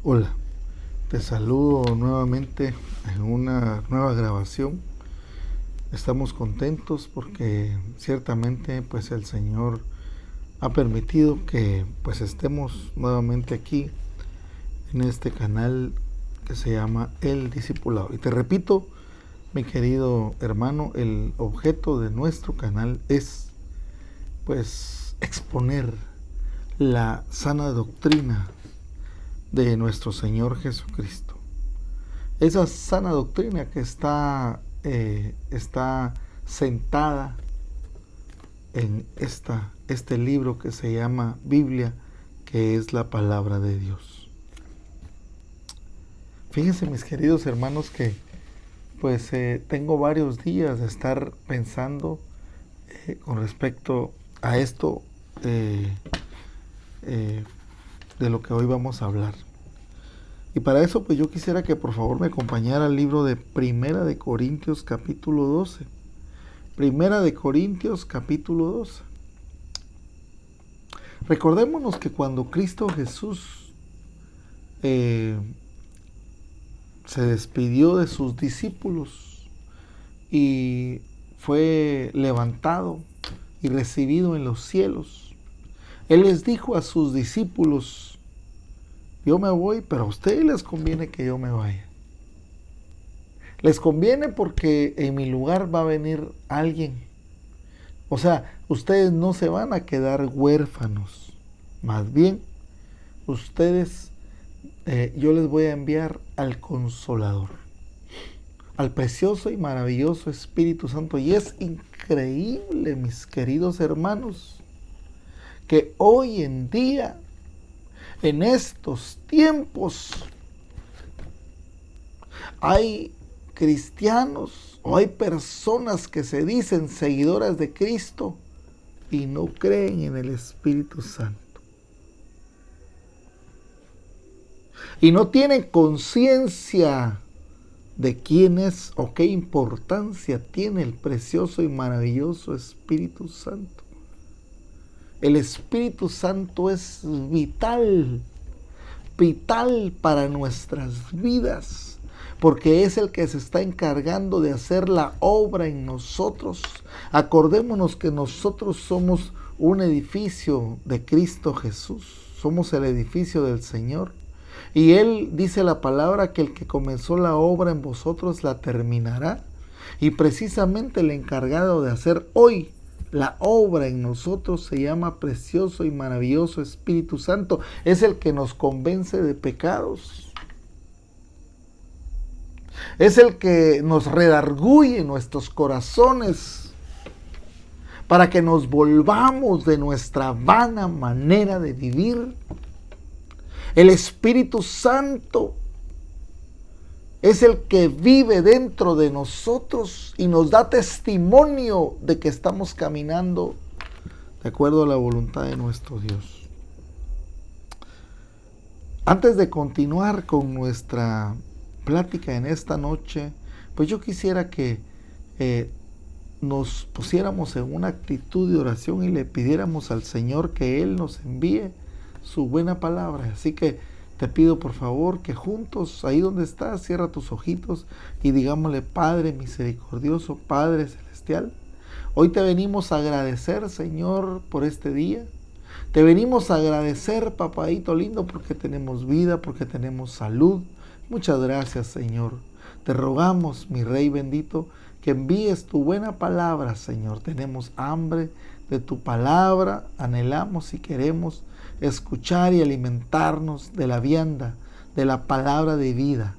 Hola, te saludo nuevamente en una nueva grabación. Estamos contentos porque ciertamente pues el Señor ha permitido que pues estemos nuevamente aquí en este canal que se llama El Discipulado. Y te repito, mi querido hermano, el objeto de nuestro canal es pues exponer la sana doctrina de nuestro Señor Jesucristo. Esa sana doctrina que está sentada en este libro que se llama Biblia, que es la palabra de Dios. Fíjense, mis queridos hermanos, que pues tengo varios días de estar pensando con respecto a esto de lo que hoy vamos a hablar. Y para eso pues yo quisiera que por favor me acompañara al libro de Primera de Corintios capítulo 12. Primera de Corintios capítulo 12. Recordémonos que cuando Cristo Jesús se despidió de sus discípulos y fue levantado y recibido en los cielos, Él les dijo a sus discípulos: yo me voy, pero a ustedes les conviene que yo me vaya. Les conviene porque en mi lugar va a venir alguien. O sea, ustedes no se van a quedar huérfanos. Más bien, ustedes, yo les voy a enviar al Consolador, al precioso y maravilloso Espíritu Santo. Y es increíble, mis queridos hermanos, que hoy en día, en estos tiempos, hay cristianos o hay personas que se dicen seguidoras de Cristo y no creen en el Espíritu Santo. Y no tienen conciencia de quién es o qué importancia tiene el precioso y maravilloso Espíritu Santo. El Espíritu Santo es vital, vital para nuestras vidas, porque es el que se está encargando de hacer la obra en nosotros. Acordémonos que nosotros somos un edificio de Cristo Jesús, somos el edificio del Señor. Y Él dice la palabra que el que comenzó la obra en vosotros la terminará. Y precisamente el encargado de hacer hoy la obra en nosotros se llama precioso y maravilloso Espíritu Santo. Es el que nos convence de pecados. Es el que nos redarguye nuestros corazones para que nos volvamos de nuestra vana manera de vivir. El Espíritu Santo es el que vive dentro de nosotros y nos da testimonio de que estamos caminando de acuerdo a la voluntad de nuestro Dios. Antes de continuar con nuestra plática en esta noche, pues yo quisiera que nos pusiéramos en una actitud de oración y le pidiéramos al Señor que Él nos envíe su buena palabra. Así que te pido por favor que juntos, ahí donde estás, cierra tus ojitos y digámosle: Padre misericordioso, Padre celestial, hoy te venimos a agradecer, Señor, por este día. Te venimos a agradecer, papadito lindo, porque tenemos vida, porque tenemos salud. Muchas gracias, Señor. Te rogamos, mi Rey bendito, que envíes tu buena palabra, Señor. Tenemos hambre de tu palabra, anhelamos y queremos escuchar y alimentarnos de la vianda, de la palabra de vida.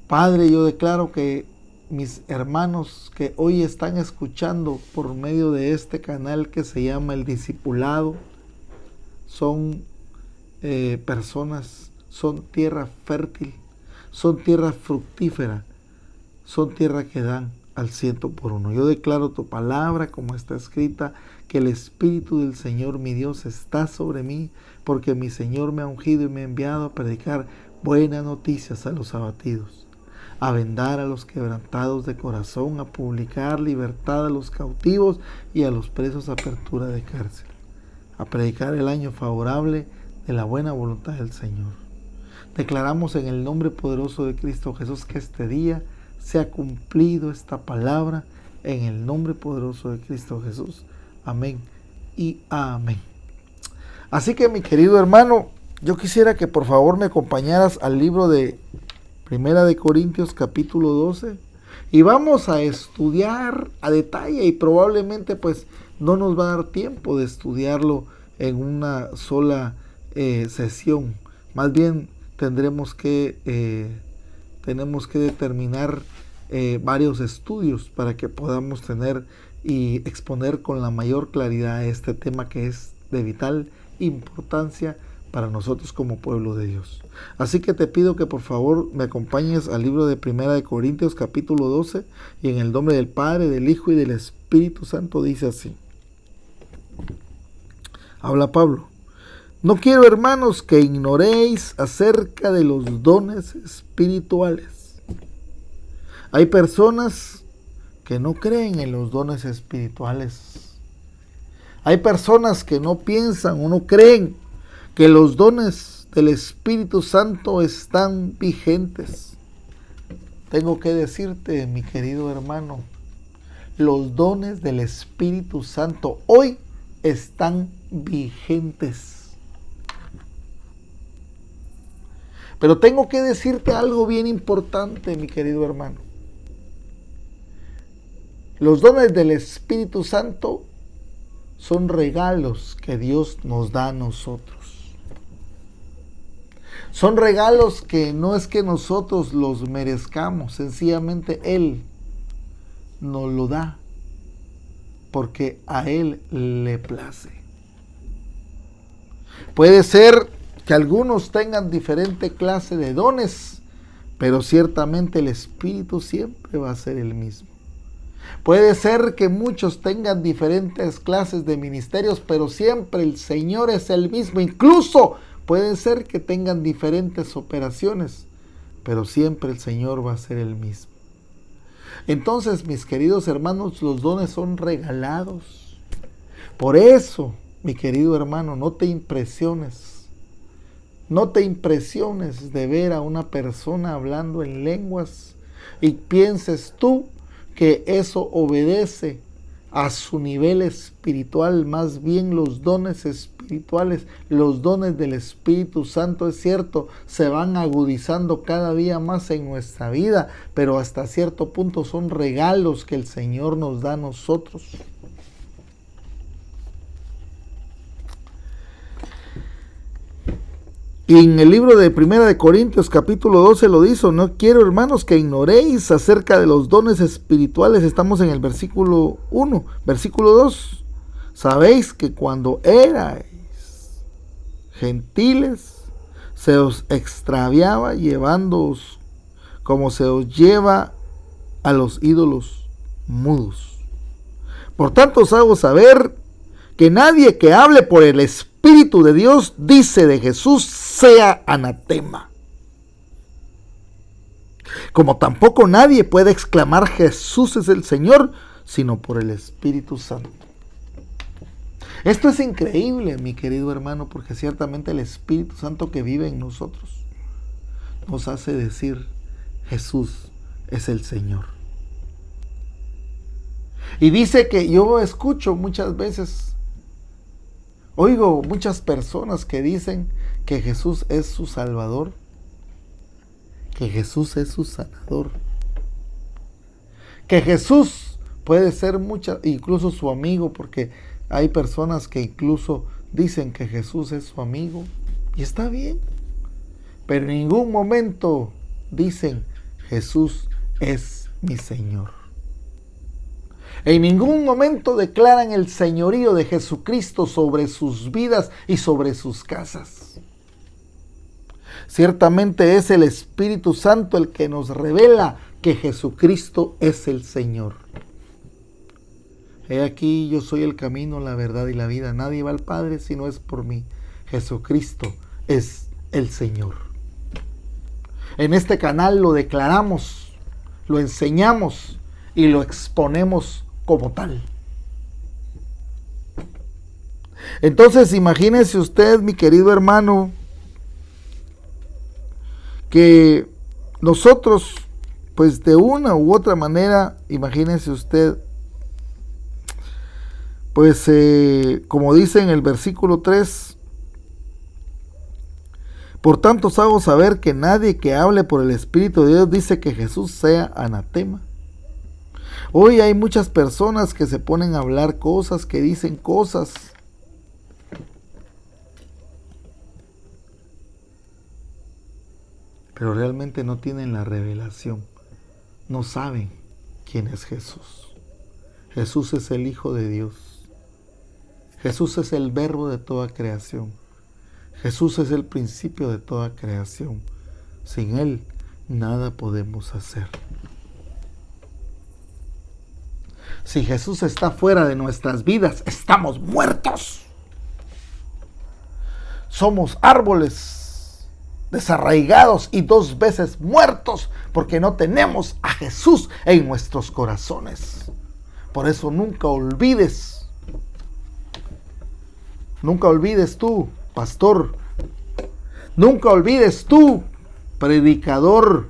Padre, yo declaro que mis hermanos que hoy están escuchando por medio de este canal que se llama El Discipulado, son personas, son tierra fértil, son tierra fructífera, son tierra que dan al 100%. Yo declaro tu palabra como está escrita, que el Espíritu del Señor mi Dios está sobre mí, porque mi Señor me ha ungido y me ha enviado a predicar buenas noticias a los abatidos, a vendar a los quebrantados de corazón, a publicar libertad a los cautivos y a los presos, apertura de cárcel, a predicar el año favorable de la buena voluntad del Señor. Declaramos en el nombre poderoso de Cristo Jesús que este día se ha cumplido esta palabra en el nombre poderoso de Cristo Jesús. Amén y amén. Así que, mi querido hermano, yo quisiera que por favor me acompañaras al libro de Primera de Corintios capítulo 12 y vamos a estudiar a detalle, y probablemente pues no nos va a dar tiempo de estudiarlo en una sola sesión. Más bien tenemos que determinar varios estudios para que podamos tener y exponer con la mayor claridad este tema que es de vital importancia para nosotros como pueblo de Dios. Así que te pido que por favor me acompañes al libro de Primera de Corintios capítulo 12 y en el nombre del Padre, del Hijo y del Espíritu Santo dice así. Habla Pablo. No quiero, hermanos, que ignoréis acerca de los dones espirituales. Hay personas que no creen en los dones espirituales. Hay personas que no piensan o no creen que los dones del Espíritu Santo están vigentes. Tengo que decirte, mi querido hermano, los dones del Espíritu Santo hoy están vigentes. Pero tengo que decirte algo bien importante, mi querido hermano. Los dones del Espíritu Santo son regalos que Dios nos da a nosotros. Son regalos que no es que nosotros los merezcamos, sencillamente Él nos lo da porque a Él le place. Puede ser que algunos tengan diferente clase de dones, pero ciertamente el Espíritu siempre va a ser el mismo. Puede ser que muchos tengan diferentes clases de ministerios, pero siempre el Señor es el mismo. Incluso puede ser que tengan diferentes operaciones, pero siempre el Señor va a ser el mismo. Entonces, mis queridos hermanos, los dones son regalados. Por eso, mi querido hermano, no te impresiones. No te impresiones de ver a una persona hablando en lenguas y pienses tú que eso obedece a su nivel espiritual. Más bien los dones espirituales, los dones del Espíritu Santo, es cierto, se van agudizando cada día más en nuestra vida, pero hasta cierto punto son regalos que el Señor nos da a nosotros. Y en el libro de Primera de Corintios capítulo 12 lo dice: no quiero, hermanos, que ignoréis acerca de los dones espirituales. Estamos en el versículo 1. Versículo 2. Sabéis que cuando erais gentiles, se os extraviaba llevándoos como se os lleva a los ídolos mudos. Por tanto os hago saber que nadie que hable por el Espíritu de Dios dice de Jesús sea anatema. Como tampoco nadie puede exclamar Jesús es el Señor, sino por el Espíritu Santo. Esto es increíble, mi querido hermano, porque ciertamente el Espíritu Santo que vive en nosotros nos hace decir Jesús es el Señor. Y dice que yo escucho muchas veces, oigo muchas personas que dicen que Jesús es su Salvador, que Jesús es su sanador, que Jesús puede ser incluso su amigo, porque hay personas que incluso dicen que Jesús es su amigo, y está bien, pero en ningún momento dicen Jesús es mi Señor. En ningún momento declaran el señorío de Jesucristo sobre sus vidas y sobre sus casas. Ciertamente es el Espíritu Santo el que nos revela que Jesucristo es el Señor. He aquí, yo soy el camino, la verdad y la vida. Nadie va al Padre si no es por mí. Jesucristo es el Señor. En este canal lo declaramos, lo enseñamos y lo exponemos como tal. Entonces, imagínese usted, mi querido hermano, que nosotros, pues de una u otra manera, imagínense usted, pues como dice en el versículo 3, por tanto os hago saber que nadie que hable por el Espíritu de Dios dice que Jesús sea anatema. Hoy hay muchas personas que se ponen a hablar cosas, que dicen cosas, pero realmente no tienen la revelación, no saben quién es Jesús. Jesús es el Hijo de Dios. Jesús es el verbo de toda creación. Jesús es el principio de toda creación. Sin Él nada podemos hacer. Si Jesús está fuera de nuestras vidas, estamos muertos. Somos árboles desarraigados y 2 veces muertos porque no tenemos a Jesús en nuestros corazones. Por eso nunca olvides tú, pastor, nunca olvides tú, predicador,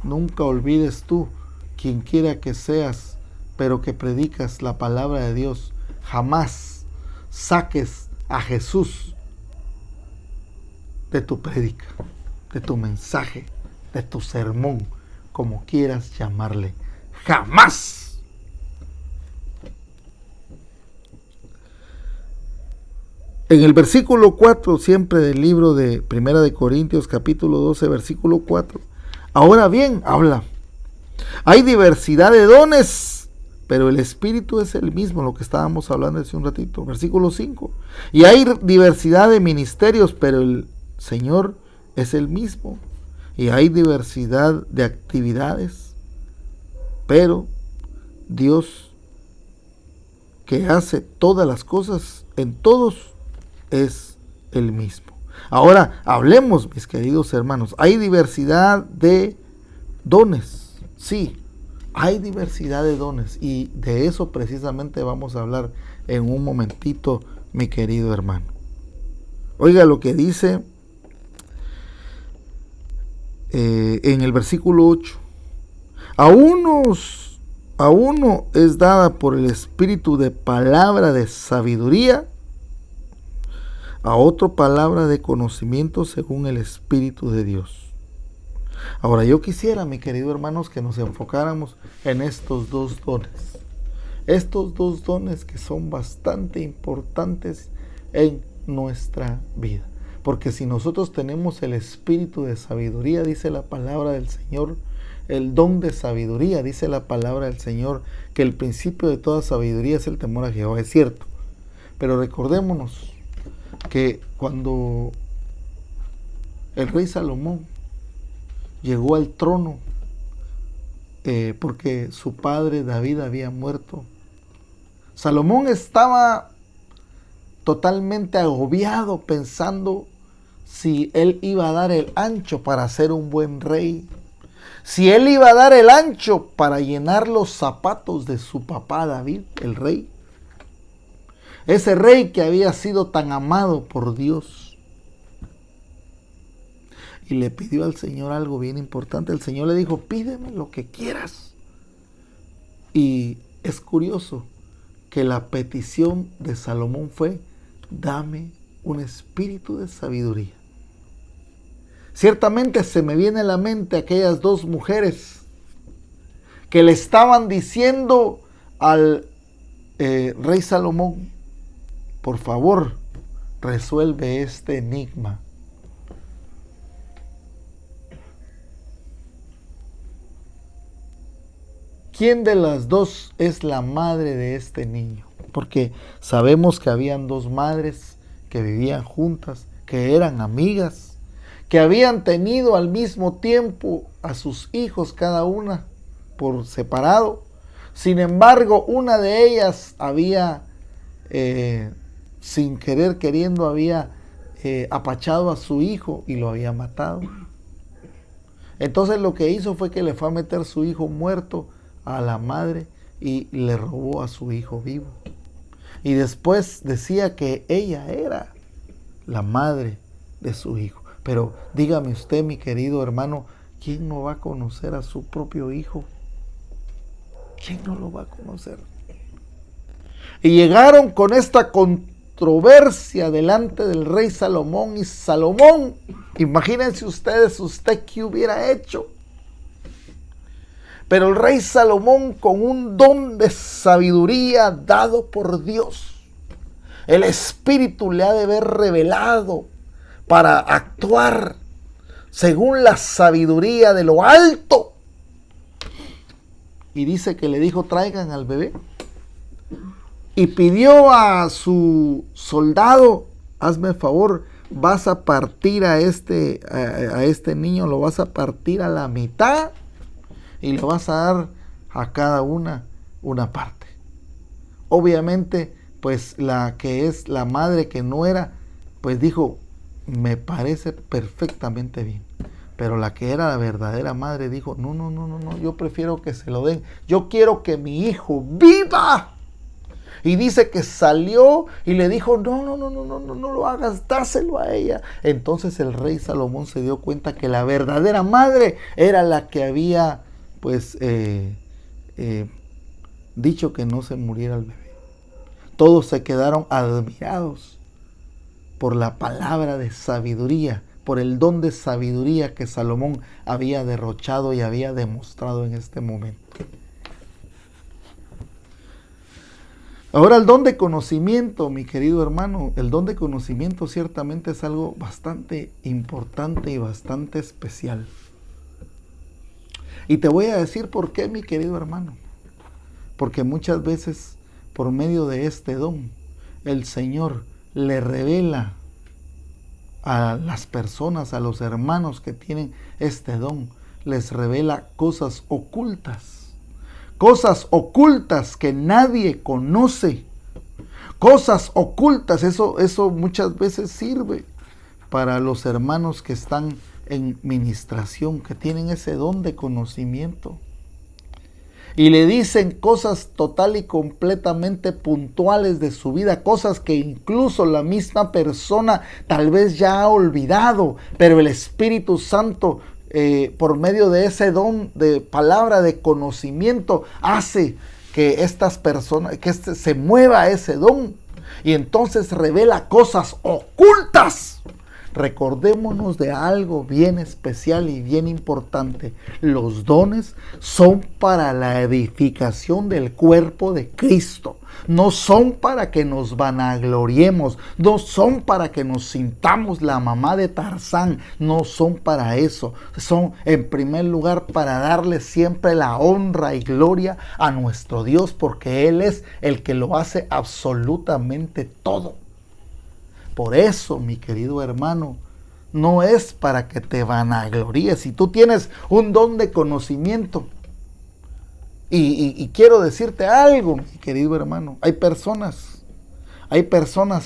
nunca olvides tú, quien quiera que seas, pero que predicas la palabra de Dios, jamás saques a Jesús de tu prédica, de tu mensaje, de tu sermón, como quieras llamarle. ¡Jamás! En el versículo 4, siempre del libro de Primera de Corintios, capítulo 12, versículo 4. Ahora bien, habla. Hay diversidad de dones, pero el Espíritu es el mismo, lo que estábamos hablando hace un ratito. Versículo 5. Y hay diversidad de ministerios, pero el Señor es el mismo. Y hay diversidad de actividades, pero Dios, que hace todas las cosas en todos, es el mismo. Ahora hablemos, mis queridos hermanos. Hay diversidad de dones. Sí, hay diversidad de dones. Y de eso precisamente vamos a hablar en un momentito, mi querido hermano. Oiga lo que dice en el versículo 8. A uno es dada por el Espíritu de palabra de sabiduría, a otro palabra de conocimiento según el Espíritu de Dios. Ahora yo quisiera, mi querido hermanos, que nos enfocáramos en estos 2 dones. Estos 2 dones que son bastante importantes en nuestra vida. Porque si nosotros tenemos el espíritu de sabiduría, dice la palabra del Señor, el don de sabiduría, dice la palabra del Señor, que el principio de toda sabiduría es el temor a Jehová. Es cierto. Pero recordémonos que cuando el rey Salomón llegó al trono, porque su padre David había muerto, Salomón estaba totalmente agobiado pensando si él iba a dar el ancho para ser un buen rey, si él iba a dar el ancho para llenar los zapatos de su papá David, el rey. Ese rey que había sido tan amado por Dios. Y le pidió al Señor algo bien importante. El Señor le dijo, pídeme lo que quieras. Y es curioso que la petición de Salomón fue, dame un espíritu de sabiduría. Ciertamente se me viene a la mente aquellas 2 mujeres que le estaban diciendo al rey Salomón, por favor, resuelve este enigma. ¿Quién de las 2 es la madre de este niño? Porque sabemos que habían 2 madres que vivían juntas, que eran amigas, que habían tenido al mismo tiempo a sus hijos cada una por separado. Sin embargo, una de ellas había sin querer queriendo había apachado a su hijo y lo había matado. Entonces lo que hizo fue que le fue a meter su hijo muerto a la madre y le robó a su hijo vivo. Y después decía que ella era la madre de su hijo. Pero dígame usted, mi querido hermano, ¿quién no va a conocer a su propio hijo? ¿Quién no lo va a conocer? Y llegaron con esta controversia delante del rey Salomón. Y Salomón, imagínense ustedes, ¿usted qué hubiera hecho? Pero el rey Salomón, con un don de sabiduría dado por Dios, el Espíritu le ha de haber revelado para actuar según la sabiduría de lo alto. Y dice que le dijo: traigan al bebé. Y pidió a su soldado: hazme el favor, vas a partir a este niño, lo vas a partir a la mitad y le vas a dar a cada una parte. Obviamente, pues la que es la madre, que no era, pues dijo: me parece perfectamente bien. Pero la que era la verdadera madre dijo: no, yo prefiero que se lo den. Yo quiero que mi hijo viva. Y dice que salió y le dijo: no lo hagas, dáselo a ella. Entonces el rey Salomón se dio cuenta que la verdadera madre era la que había, pues, dicho que no se muriera el bebé. Todos se quedaron admirados por la palabra de sabiduría, por el don de sabiduría que Salomón había derrochado y había demostrado en este momento. Ahora, el don de conocimiento, mi querido hermano, el don de conocimiento ciertamente es algo bastante importante y bastante especial. Y te voy a decir por qué, mi querido hermano. Porque muchas veces, por medio de este don, el Señor le revela a las personas, a los hermanos que tienen este don, les revela cosas ocultas que nadie conoce, cosas ocultas. Eso muchas veces sirve para los hermanos que están en ministración, que tienen ese don de conocimiento. Y le dicen cosas total y completamente puntuales de su vida, cosas que incluso la misma persona tal vez ya ha olvidado, pero el Espíritu Santo, por medio de ese don de palabra de conocimiento, hace que estas personas, que se mueva ese don, y entonces revela cosas ocultas. Recordémonos de algo bien especial y bien importante. Los dones son para la edificación del cuerpo de Cristo. No son para que nos vanagloriemos. No son para que nos sintamos la mamá de Tarzán. No son para eso. Son, en primer lugar, para darle siempre la honra y gloria a nuestro Dios, porque Él es el que lo hace absolutamente todo. Por eso, mi querido hermano, no es para que te vanaglories. Si tú tienes un don de conocimiento, y quiero decirte algo, mi querido hermano, hay personas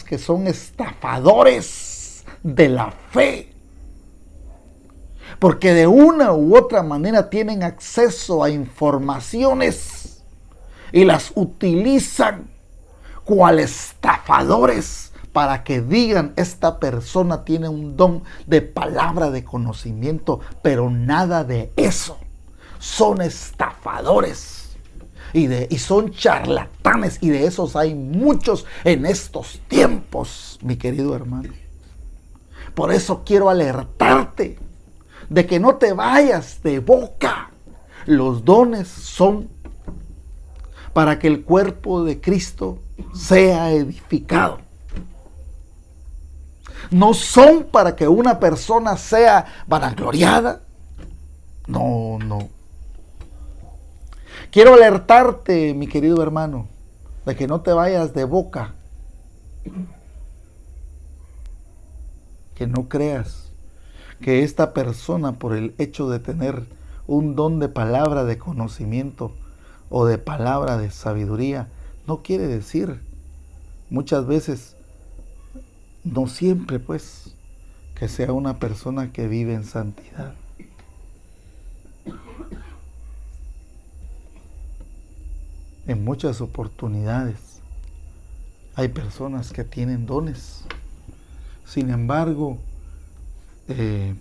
que son estafadores de la fe, porque de una u otra manera tienen acceso a informaciones y las utilizan cual estafadores, para que digan: esta persona tiene un don de palabra de conocimiento, pero nada de eso. Son estafadores y son charlatanes, y de esos hay muchos en estos tiempos, mi querido hermano. Por eso quiero alertarte de que no te vayas de boca. Los dones son para que el cuerpo de Cristo sea edificado. No son para que una persona sea vanagloriada. No. Quiero alertarte, mi querido hermano, de que no te vayas de boca. Que no creas que esta persona, por el hecho de tener un don de palabra de conocimiento o de palabra de sabiduría, no quiere decir, muchas veces, no siempre, pues, que sea una persona que vive en santidad. En muchas oportunidades hay personas que tienen dones. Sin embargo,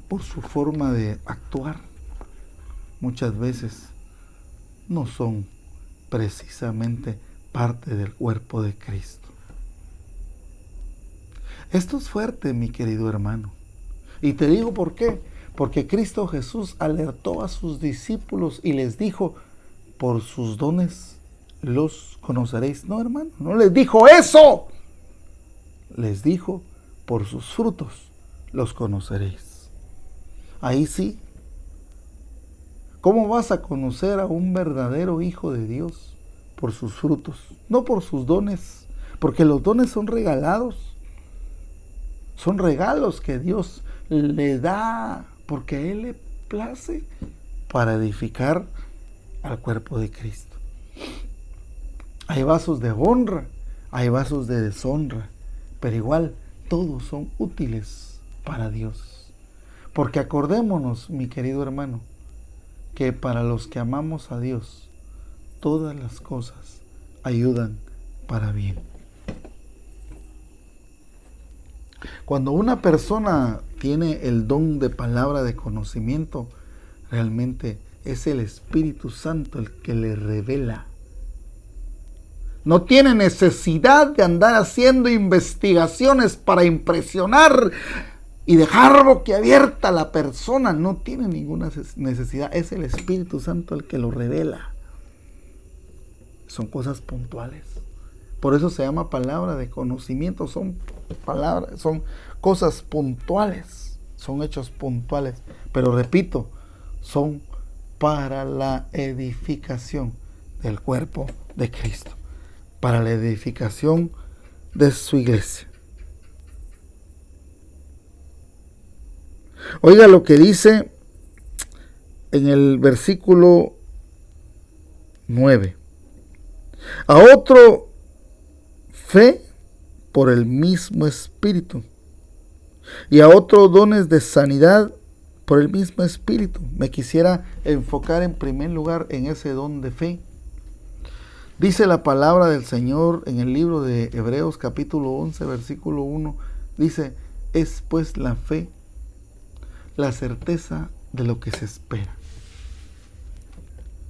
por su forma de actuar, muchas veces no son precisamente parte del cuerpo de Cristo. Esto es fuerte, mi querido hermano. Y te digo por qué. Porque Cristo Jesús alertó a sus discípulos y les dijo, por sus dones los conoceréis. No, hermano, no les dijo eso. Les dijo, por sus frutos los conoceréis. Ahí sí. ¿Cómo vas a conocer a un verdadero hijo de Dios? Por sus frutos, no por sus dones. Porque los dones son regalados. Son regalos que Dios le da porque a Él le place para edificar al cuerpo de Cristo. Hay vasos de honra, hay vasos de deshonra, pero igual todos son útiles para Dios. Porque acordémonos, mi querido hermano, que para los que amamos a Dios, todas las cosas ayudan para bien. Cuando una persona tiene el don de palabra de conocimiento, realmente es el Espíritu Santo el que le revela. No tiene necesidad de andar haciendo investigaciones para impresionar y dejar boquiabierta a la persona. No tiene ninguna necesidad. Es el Espíritu Santo el que lo revela. Son cosas puntuales. Por eso se llama palabra de conocimiento. Son cosas puntuales. Son hechos puntuales. Pero repito, son para la edificación del cuerpo de Cristo. Para la edificación de su iglesia. Oiga lo que dice en el versículo 9. A otro fe por el mismo Espíritu, y a otro dones de sanidad por el mismo Espíritu. Me quisiera enfocar en primer lugar en ese don de fe. Dice la palabra del Señor en el libro de Hebreos capítulo 11, versículo 1. Dice, es pues la fe, la certeza de lo que se espera.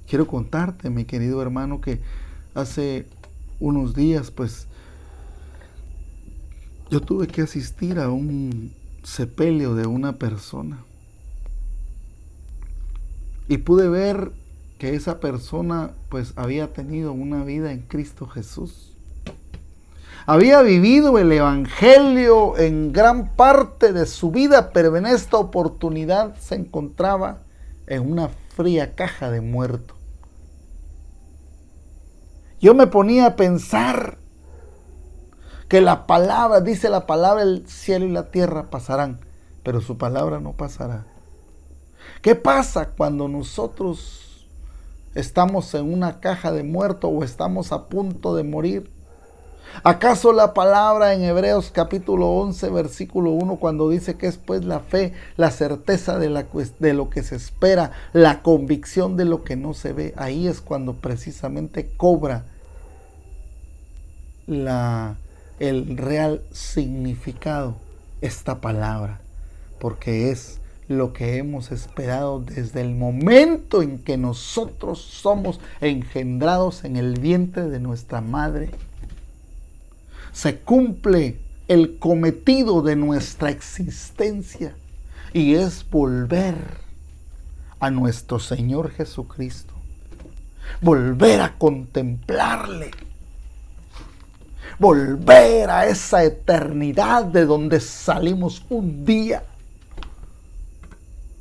Quiero contarte, mi querido hermano, que hace unos días, pues, yo tuve que asistir a un sepelio de una persona. Y pude ver que esa persona pues había tenido una vida en Cristo Jesús. Había vivido el Evangelio en gran parte de su vida, pero en esta oportunidad se encontraba en una fría caja de muerto. Yo me ponía a pensar que la palabra, dice la palabra, el cielo y la tierra pasarán, pero su palabra no pasará. ¿Qué pasa cuando nosotros estamos en una caja de muerto o estamos a punto de morir? ¿Acaso la palabra en Hebreos capítulo 11, versículo 1, cuando dice que es pues la fe, la certeza de lo que se espera, la convicción de lo que no se ve? Ahí es cuando precisamente cobra el real significado esta palabra, porque es lo que hemos esperado desde el momento en que nosotros somos engendrados en el vientre de nuestra madre. Se cumple el cometido de nuestra existencia y es volver a nuestro Señor Jesucristo, volver a contemplarle, volver a esa eternidad de donde salimos un día.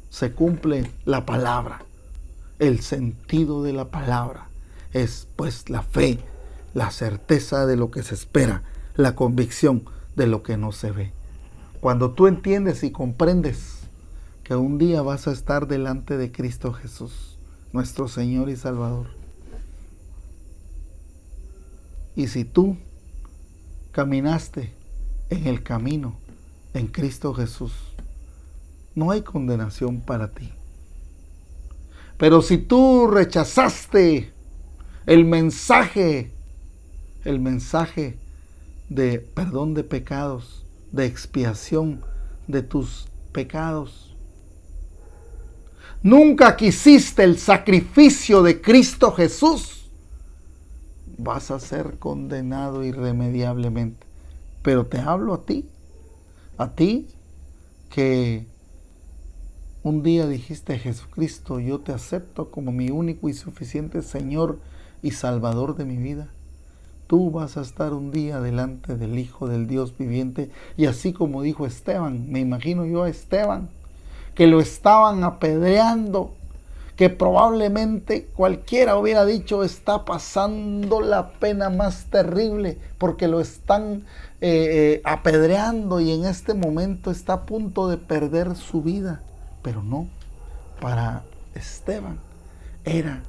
Se cumple la palabra. El sentido de la palabra es pues la fe, la certeza de lo que se espera, la convicción de lo que no se ve. Cuando tú entiendes y comprendes que un día vas a estar delante de Cristo Jesús, nuestro Señor y Salvador. Y si tú caminaste en el camino en Cristo Jesús, no hay condenación para ti. Pero si tú rechazaste el mensaje de perdón de pecados, de expiación de tus pecados. Nunca quisiste el sacrificio de Cristo Jesús. Vas a ser condenado irremediablemente. Pero te hablo a ti que un día dijiste: Jesucristo, yo te acepto como mi único y suficiente Señor y Salvador de mi vida. Tú vas a estar un día delante del Hijo del Dios viviente. Y así como dijo Esteban, me imagino yo a Esteban, que lo estaban apedreando, que probablemente cualquiera hubiera dicho: está pasando la pena más terrible porque lo están apedreando y en este momento está a punto de perder su vida. Pero no, para Esteban era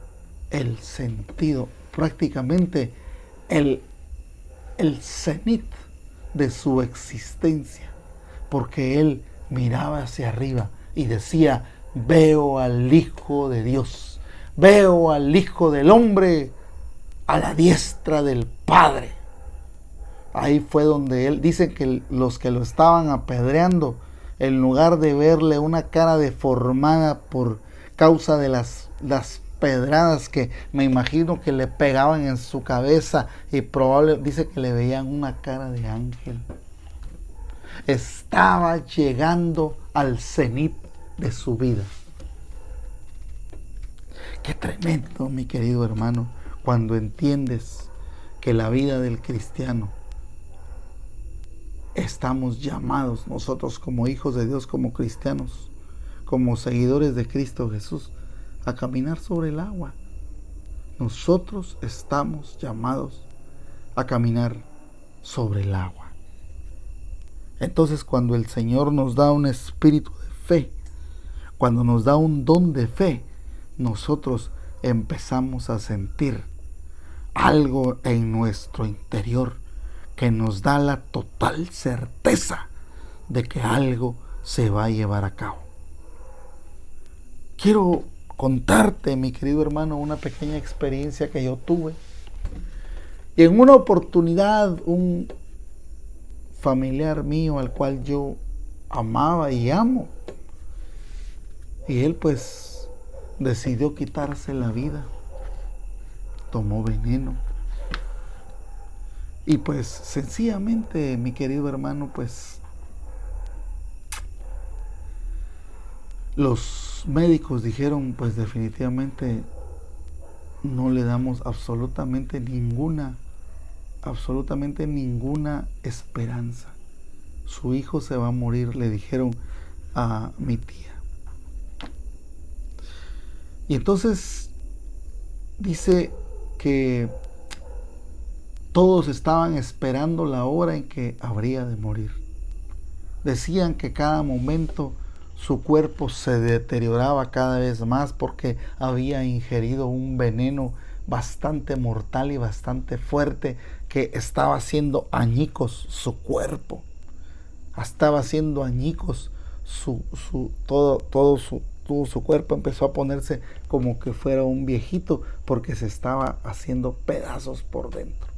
el sentido, prácticamente el cenit de su existencia, porque él miraba hacia arriba y decía: veo al Hijo de Dios, veo al Hijo del Hombre a la diestra del Padre. Ahí fue donde él, dice que los que lo estaban apedreando, en lugar de verle una cara deformada por causa de las pedradas que me imagino que le pegaban en su cabeza, y dice que le veían una cara de ángel. Estaba llegando al cenit de su vida. Qué tremendo, mi querido hermano, cuando entiendes que la vida del cristiano, estamos llamados nosotros como hijos de Dios, como cristianos, como seguidores de Cristo Jesús, a caminar sobre el agua. Nosotros estamos llamados a caminar sobre el agua. Entonces, cuando el Señor nos da un espíritu de fe, cuando nos da un don de fe, nosotros empezamos a sentir algo en nuestro interior que nos da la total certeza de que algo se va a llevar a cabo. Quiero contarte, mi querido hermano, una pequeña experiencia que yo tuve. Y en una oportunidad, un familiar mío al cual yo amaba y amo, y él pues decidió quitarse la vida, tomó veneno. Y pues sencillamente, mi querido hermano, pues los médicos dijeron: pues definitivamente no le damos absolutamente ninguna esperanza. Su hijo se va a morir, le dijeron a mi tía. Y entonces dice que todos estaban esperando la hora en que habría de morir. Decían que cada momento su cuerpo se deterioraba cada vez más porque había ingerido un veneno bastante mortal y bastante fuerte que estaba haciendo añicos su cuerpo. Estaba haciendo añicos todo su cuerpo. Empezó a ponerse como que fuera un viejito porque se estaba haciendo pedazos por dentro.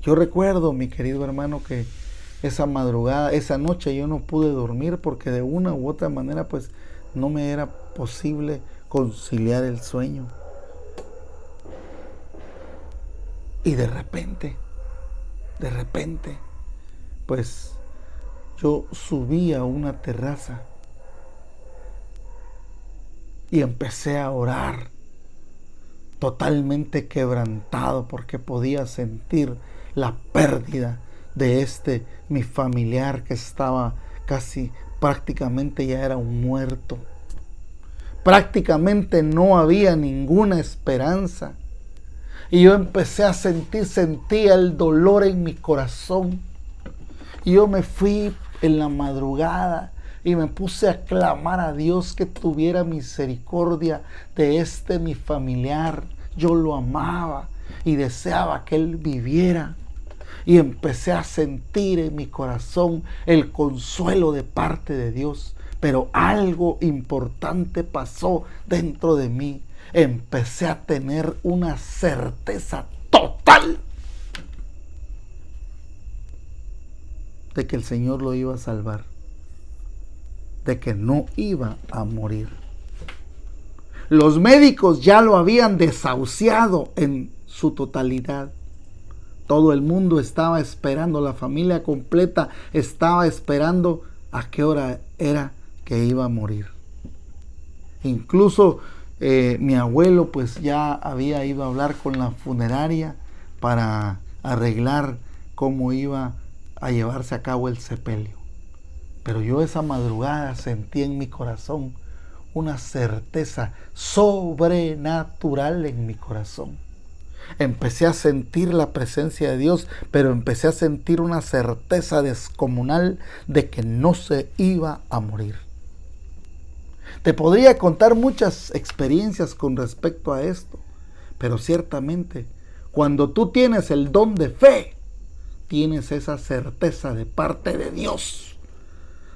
Yo recuerdo, mi querido hermano, que esa madrugada, esa noche yo no pude dormir porque de una u otra manera pues no me era posible conciliar el sueño. Y de repente, pues yo subí a una terraza y empecé a orar, totalmente quebrantado porque podía sentir la pérdida de mi familiar que estaba casi, prácticamente ya era un muerto. Prácticamente no había ninguna esperanza. Y yo empecé a sentía el dolor en mi corazón. Y yo me fui en la madrugada y me puse a clamar a Dios que tuviera misericordia de mi familiar. Yo lo amaba y deseaba que él viviera. Y empecé a sentir en mi corazón el consuelo de parte de Dios. Pero algo importante pasó dentro de mí. Empecé a tener una certeza total de que el Señor lo iba a salvar. de que no iba a morir. Los médicos ya lo habían desahuciado en su totalidad. Todo el mundo estaba esperando, la familia completa estaba esperando a qué hora era que iba a morir. Incluso mi abuelo pues ya había ido a hablar con la funeraria para arreglar cómo iba a llevarse a cabo el sepelio. Pero yo esa madrugada sentí en mi corazón una certeza sobrenatural en mi corazón. Empecé a sentir la presencia de Dios, pero empecé a sentir una certeza descomunal de que no se iba a morir. Te podría contar muchas experiencias con respecto a esto, pero ciertamente cuando tú tienes el don de fe, tienes esa certeza de parte de Dios,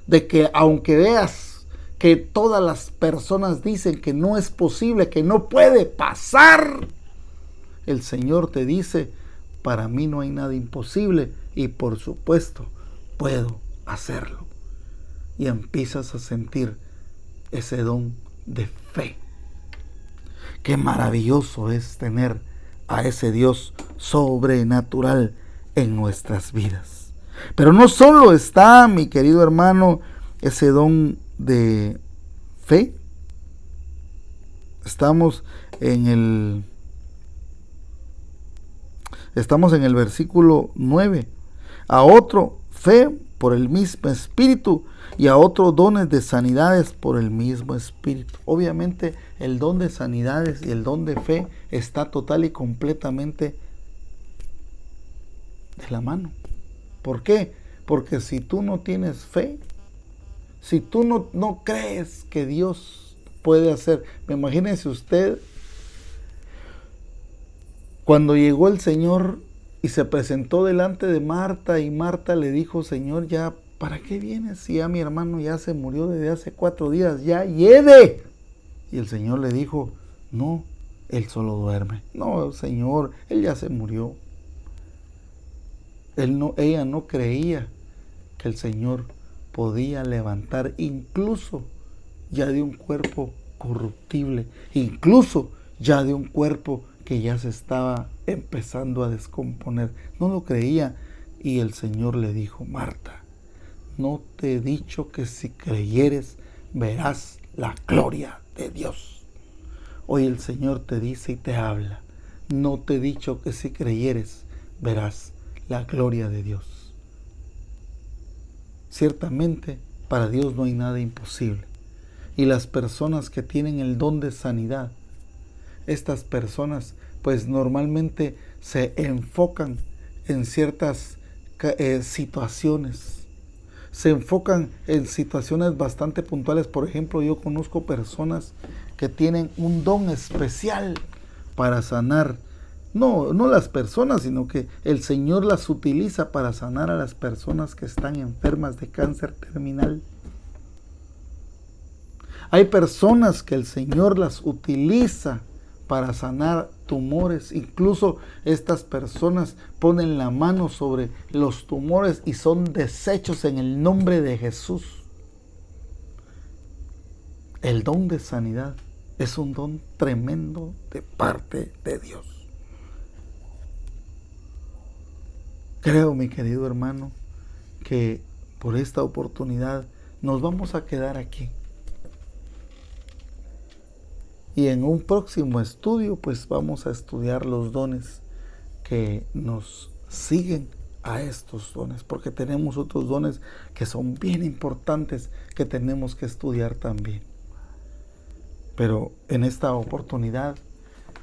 de que aunque veas que todas las personas dicen que no es posible, que no puede pasar, el Señor te dice, para mí no hay nada imposible y por supuesto puedo hacerlo. Y empiezas a sentir ese don de fe. Qué maravilloso es tener a ese Dios sobrenatural en nuestras vidas. Pero no solo está, mi querido hermano, ese don de fe. Estamos en el versículo 9. A otro fe por el mismo Espíritu y a otro dones de sanidades por el mismo Espíritu. Obviamente el don de sanidades y el don de fe está total y completamente de la mano. ¿Por qué? Porque si tú no tienes fe, si tú no crees que Dios puede hacer, imagínese usted cuando llegó el Señor y se presentó delante de Marta y Marta le dijo, Señor, ya, ¿para qué vienes si ya mi hermano ya se murió desde hace 4 días? Ya lleve. Y el Señor le dijo, no, él solo duerme. No, Señor, él ya se murió. Ella no creía que el Señor podía levantar incluso ya de un cuerpo corruptible, incluso ya de un cuerpo que ya se estaba empezando a descomponer. No lo creía y el Señor le dijo, Marta, no te he dicho que si creyeres verás la gloria de Dios. Hoy el Señor te dice y te habla, no te he dicho que si creyeres verás la gloria de Dios. Ciertamente para Dios no hay nada imposible. Y las personas que tienen el don de sanidad, estas personas pues normalmente se enfocan en ciertas situaciones. Se enfocan en situaciones bastante puntuales. Por ejemplo, yo conozco personas que tienen un don especial para sanar. No las personas, sino que el Señor las utiliza para sanar a las personas que están enfermas de cáncer terminal. Hay personas que el Señor las utiliza para sanar tumores. Incluso estas personas ponen la mano sobre los tumores y son deshechos en el nombre de Jesús. El don de sanidad es un don tremendo de parte de Dios. Creo, mi querido hermano, que por esta oportunidad nos vamos a quedar aquí. Y en un próximo estudio, pues vamos a estudiar los dones que nos siguen a estos dones, porque tenemos otros dones que son bien importantes que tenemos que estudiar también. Pero en esta oportunidad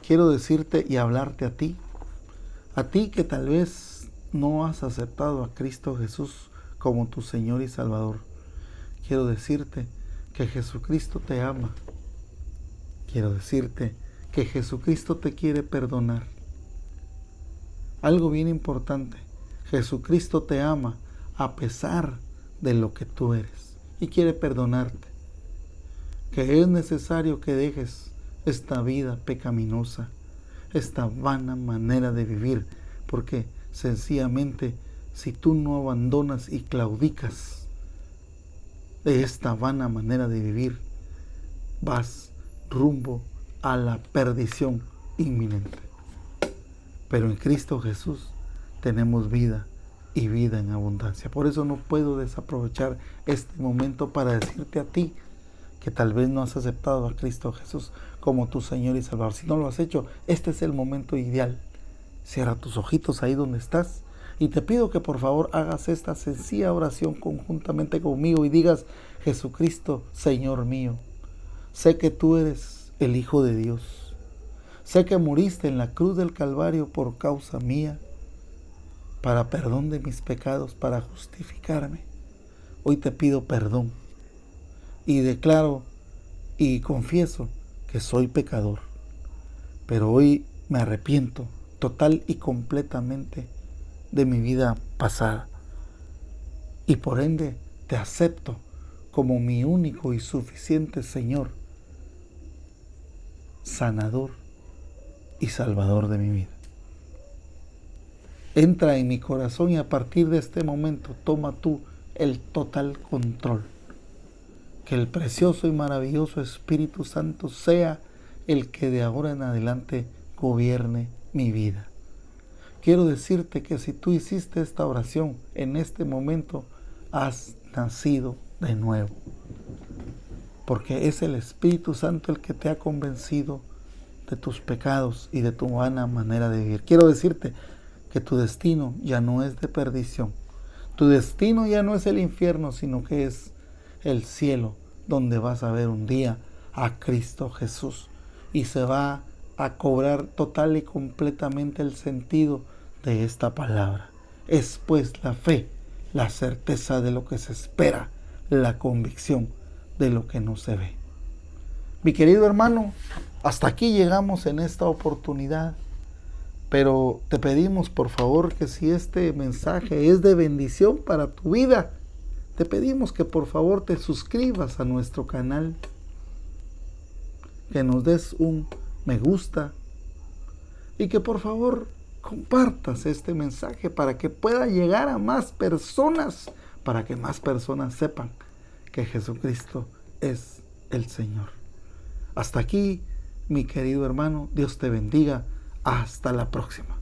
quiero decirte y hablarte a ti que tal vez no has aceptado a Cristo Jesús como tu Señor y Salvador. Quiero decirte que Jesucristo te ama. Quiero decirte que Jesucristo te quiere perdonar. Algo bien importante, Jesucristo te ama a pesar de lo que tú eres y quiere perdonarte. Que es necesario que dejes esta vida pecaminosa, esta vana manera de vivir, porque sencillamente si tú no abandonas y claudicas de esta vana manera de vivir, vas rumbo a la perdición inminente. Pero en Cristo Jesús tenemos vida y vida en abundancia. Por eso no puedo desaprovechar este momento para decirte a ti que tal vez no has aceptado a Cristo Jesús como tu Señor y Salvador. Si no lo has hecho, este es el momento ideal. Cierra tus ojitos ahí donde estás y te pido que por favor hagas esta sencilla oración conjuntamente conmigo y digas: Jesucristo, Señor mío, sé que tú eres el Hijo de Dios. Sé que muriste en la cruz del Calvario por causa mía, para perdón de mis pecados, para justificarme. Hoy te pido perdón y declaro y confieso que soy pecador, pero hoy me arrepiento total y completamente de mi vida pasada y por ende te acepto como mi único y suficiente Señor, sanador y salvador de mi vida. Entra en mi corazón y a partir de este momento toma tú el total control. Que el precioso y maravilloso Espíritu Santo sea el que de ahora en adelante gobierne mi vida. Quiero decirte que si tú hiciste esta oración en este momento, has nacido de nuevo. Porque es el Espíritu Santo el que te ha convencido de tus pecados y de tu vana manera de vivir. Quiero decirte que tu destino ya no es de perdición. Tu destino ya no es el infierno, sino que es el cielo, donde vas a ver un día a Cristo Jesús y se va a cobrar total y completamente el sentido de esta palabra. Es pues la fe, la certeza de lo que se espera, la convicción de lo que no se ve. Mi querido hermano, hasta aquí llegamos en esta oportunidad, pero te pedimos por favor que si este mensaje es de bendición para tu vida, te pedimos que por favor te suscribas a nuestro canal, que nos des un me gusta y que por favor compartas este mensaje para que pueda llegar a más personas, para que más personas sepan que Jesucristo es el Señor. Hasta aquí, mi querido hermano, Dios te bendiga. Hasta la próxima.